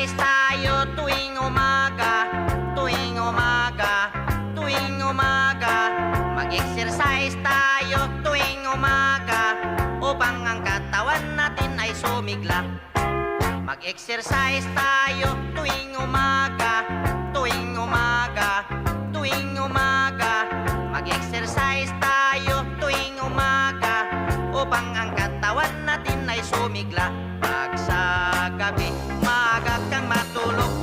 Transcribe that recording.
Mag-exercise tayo tuwing umaga, tuwing umaga, tuwing umaga. Mag-exercise tayo tuwing umaga upang ang katawan natin ay sumigla. Mag-exercise tayo tuwing umaga, tuwing umaga, tuwing umaga. Mag-exercise tayo tuwing umaga upang ang katawan natin ay sumigla. Pag sa gabi, maaga kang matulog,